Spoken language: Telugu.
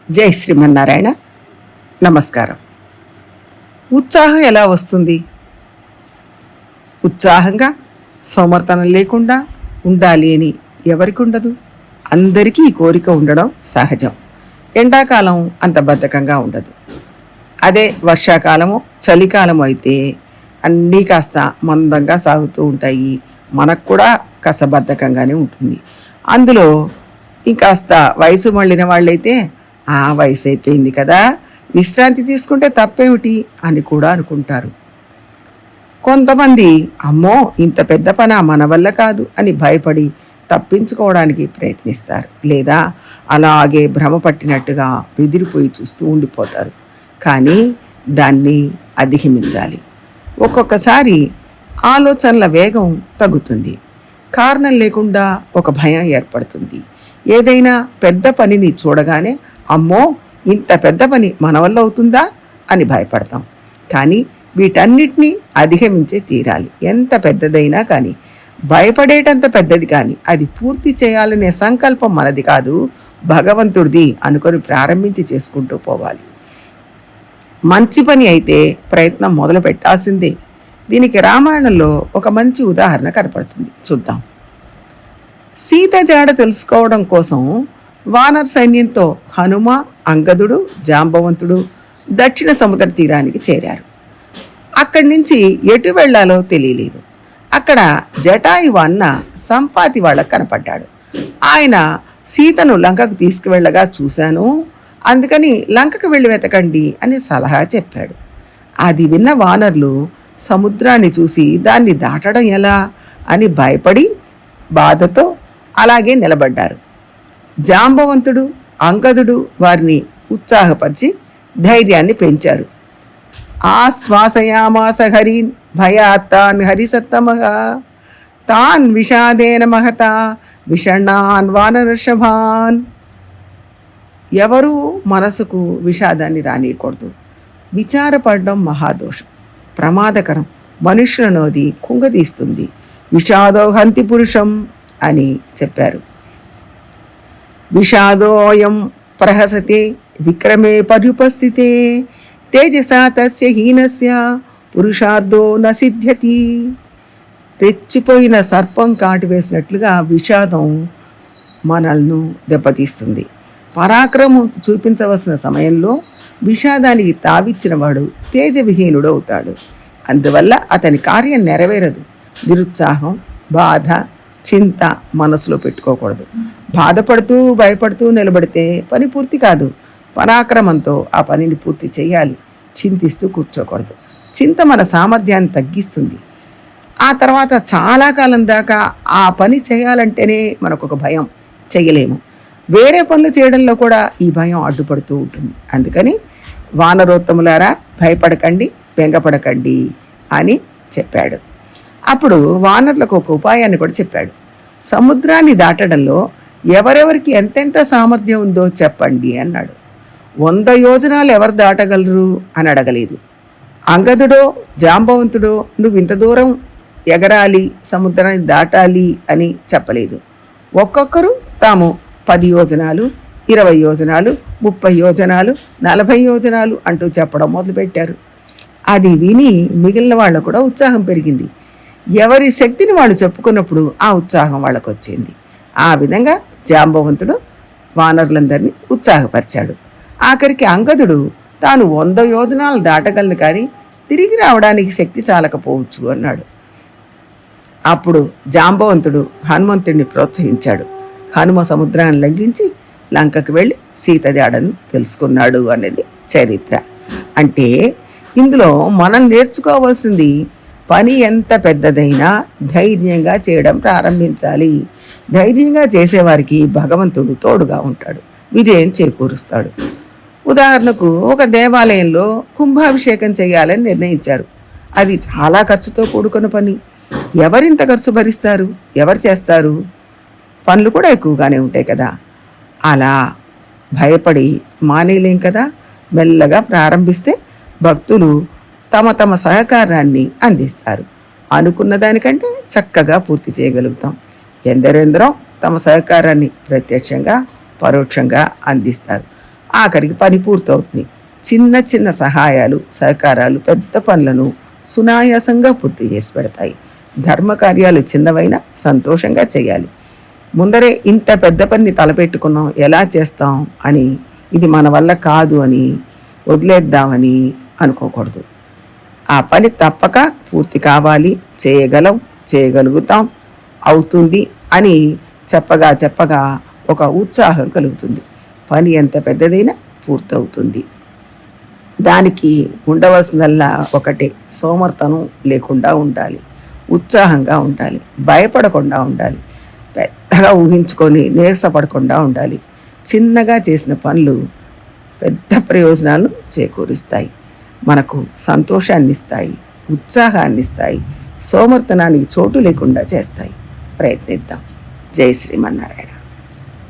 జై శ్రీమన్నారాయణ. నమస్కారం. ఉత్సాహం ఎలా వస్తుంది? ఉత్సాహంగా సోమర్తనం లేకుండా ఉండాలి అని ఎవరికి ఉండదు? అందరికీ ఈ కోరిక ఉండడం సహజం. ఎండాకాలం అంత బద్ధకంగా ఉండదు. అదే వర్షాకాలము, చలికాలం అయితే అన్నీ కాస్త మందంగా సాగుతూ ఉంటాయి. మనకు కూడా కాస్త బద్ధకంగానే ఉంటుంది. అందులో ఇంకాస్త వయసు మళ్ళిన వాళ్ళైతే ఆ వయసు అయిపోయింది కదా, విశ్రాంతి తీసుకుంటే తప్పేమిటి అని కూడా అనుకుంటారు. కొంతమంది అమ్మో ఇంత పెద్ద పని మన వల్ల కాదు అని భయపడి తప్పించుకోవడానికి ప్రయత్నిస్తారు. లేదా అలాగే భ్రమ పట్టినట్టుగా బెదిరిపోయి చూస్తూ ఉండిపోతారు. కానీ దాన్ని అధిగమించాలి. ఒక్కొక్కసారి ఆలోచనల వేగం తగ్గుతుంది. కారణం లేకుండా ఒక భయం ఏర్పడుతుంది. ఏదైనా పెద్ద పనిని చూడగానే అమ్మో ఇంత పెద్ద పని మన వల్ల అవుతుందా అని భయపడతాం. కానీ వీటన్నిటినీ అధిగమించే తీరాలి. ఎంత పెద్దదైనా కానీ, భయపడేటంత పెద్దది కానీ అది పూర్తి చేయాలనే సంకల్పం మనది కాదు, భగవంతుడిది అనుకొని ప్రారంభించి చేసుకుంటూ పోవాలి. మంచి పని అయితే ప్రయత్నం మొదలు పెట్టాల్సిందే. దీనికి రామాయణంలో ఒక మంచి ఉదాహరణ కనపడుతుంది, చూద్దాం. సీత జాడ తెలుసుకోవడం కోసం వానర సైన్యంతో హనుమ, అంగదుడు, జాంబవంతుడు దక్షిణ సముద్ర తీరానికి చేరారు. అక్కడి నుంచి ఎటు వెళ్లాలో తెలియలేదు. అక్కడ జటాయువు అన్న సంపాతి వాళ్ళకు కనపడ్డాడు. ఆయన సీతను లంకకు తీసుకువెళ్ళగా చూశాను, అందుకని లంకకు వెళ్ళి వెతకండి అని సలహా చెప్పాడు. అది విన్న వానరులు సముద్రాన్ని చూసి దాన్ని దాటడం ఎలా అని భయపడి బాధతో అలాగే నిలబడ్డారు. జాంబవంతుడు, అంగదుడు వారిని ఉత్సాహపరిచి ధైర్యాన్ని పెంచారు. ఆశ్వాసయామాస హరీన్ భయాత్తాన్ హరిసత్తమగా తాన్ విషాదేన మహత విషణాన్ వానరషభాన్. ఎవరూ మనసుకు విషాదాన్ని రానియకూడదు. విచారపడడం మహాదోషం, ప్రమాదకరం. మనుషులను అది కుంగదీస్తుంది. విషాదో హంతి పురుషం అని చెప్పారు. విషాదోయం ప్రహసతే విక్రమే పర్యుపస్థితే తేజసా తస్య హీనస్య పురుషార్థో న సిద్ధ్యతి. రెచ్చిపోయిన సర్పం కాటు వేసినట్లుగా విషాదం మనల్ని దెబ్బతీస్తుంది. పరాక్రమం చూపించవలసిన సమయంలో విషాదానికి తావిచ్చిన వాడు తేజవిహీనుడు అవుతాడు. అందువల్ల అతని కార్యం నెరవేరదు. నిరుత్సాహం, బాధ, చింత మనసులో పెట్టుకోకూడదు. బాధపడుతూ భయపడుతూ నిలబడితే పని పూర్తి కాదు. పరాక్రమంతో ఆ పనిని పూర్తి చేయాలి. చింతిస్తూ కూర్చోకూడదు. చింత మన సామర్థ్యాన్ని తగ్గిస్తుంది. ఆ తర్వాత చాలా కాలం దాకా ఆ పని చేయాలంటేనే మనకు ఒక భయం, చేయలేము. వేరే పనులు చేయడంలో కూడా ఈ భయం అడ్డుపడుతూ ఉంటుంది. అందుకని వానరోత్తములారా భయపడకండి, బెంగపడకండి అని చెప్పాడు. అప్పుడు వానరులకు ఒక ఉపాయాన్ని కూడా చెప్పాడు. సముద్రాన్ని దాటడంలో ఎవరెవరికి ఎంతెంత సామర్థ్యం ఉందో చెప్పండి అన్నాడు. 100 యోజనాలు ఎవరు దాటగలరు అని అడగలేదు. అంగదుడో జాంబవంతుడో నువ్వు ఇంత దూరం ఎగరాలి, సముద్రాన్ని దాటాలి అని చెప్పలేదు. ఒక్కొక్కరు తాము 10 యోజనాలు, 20 యోజనాలు, 30 యోజనాలు, 40 యోజనాలు అంటూ చెప్పడం మొదలుపెట్టారు. అది విని మిగిలిన వాళ్ళకు కూడా ఉత్సాహం పెరిగింది. ఎవరి శక్తిని వాళ్ళు చెప్పుకున్నప్పుడు ఆ ఉత్సాహం వాళ్ళకు వచ్చింది. ఆ విధంగా జాంబవంతుడు వానరులందరినీ ఉత్సాహపరిచాడు. ఆఖరికి అంగదుడు తాను 100 యోజనాలు దాటగలను కానీ తిరిగి రావడానికి శక్తి చాలకపోవచ్చు అన్నాడు. అప్పుడు జాంబవంతుడు హనుమంతుడిని ప్రోత్సహించాడు. హనుమ సముద్రాన్ని లంఘించి లంకకు వెళ్ళి సీత జాడను తెలుసుకున్నాడు అనేది చరిత్ర. అంటే ఇందులో మనం నేర్చుకోవాల్సింది పని ఎంత పెద్దదైనా ధైర్యంగా చేయడం ప్రారంభించాలి. ధైర్యంగా చేసేవారికి భగవంతుడు తోడుగా ఉంటాడు, విజయం చేకూరుస్తాడు. ఉదాహరణకు ఒక దేవాలయంలో కుంభాభిషేకం చేయాలని నిర్ణయించారు. అది చాలా ఖర్చుతో కూడుకున్న పని. ఎవరింత ఖర్చు భరిస్తారు? ఎవరు చేస్తారు? పనులు కూడా ఎక్కువగానే ఉంటాయి కదా. అలా భయపడి మానేలేం కదా. మెల్లగా ప్రారంభిస్తే భక్తులు తమ తమ సహకారాన్ని అందిస్తారు. అనుకున్న దానికంటే చక్కగా పూర్తి చేయగలుగుతాం. ఎందరెందరో తమ సహకారాన్ని ప్రత్యక్షంగా పరోక్షంగా అందిస్తారు. ఆఖరికి పని పూర్తవుతుంది. చిన్న చిన్న సహాయాలు, సహకారాలు పెద్ద పనులను సునాయాసంగా పూర్తి చేసి పెడతాయి. ధర్మకార్యాలు చిన్నవైనా సంతోషంగా చేయాలి. ముందరే ఇంత పెద్ద పని తలపెట్టుకున్నాం, ఎలా చేస్తాం అని, ఇది మన వల్ల కాదు అని వదిలేద్దామని అనుకోకూడదు. ఆ పని తప్పక పూర్తి కావాలి, చేయగలుగుతాం, అవుతుంది అని చెప్పగా ఒక ఉత్సాహం కలుగుతుంది. పని ఎంత పెద్దదైనా పూర్తవుతుంది. దానికి ఉండవలసిందల్లా ఒకటే, సోమర్తనం లేకుండా ఉండాలి, ఉత్సాహంగా ఉండాలి, భయపడకుండా ఉండాలి, పెద్దగా ఊహించుకొని నీరసపడకుండా ఉండాలి. చిన్నగా చేసిన పనులు పెద్ద ప్రయోజనాలు చేకూరుస్తాయి, మనకు సంతోషాన్ని ఇస్తాయి, ఉత్సాహాన్ని ఇస్తాయి, సోమర్తనానికి చోటు లేకుండా చేస్తాయి. ప్రయత్నిద్దాం. జై శ్రీమన్నారాయణ.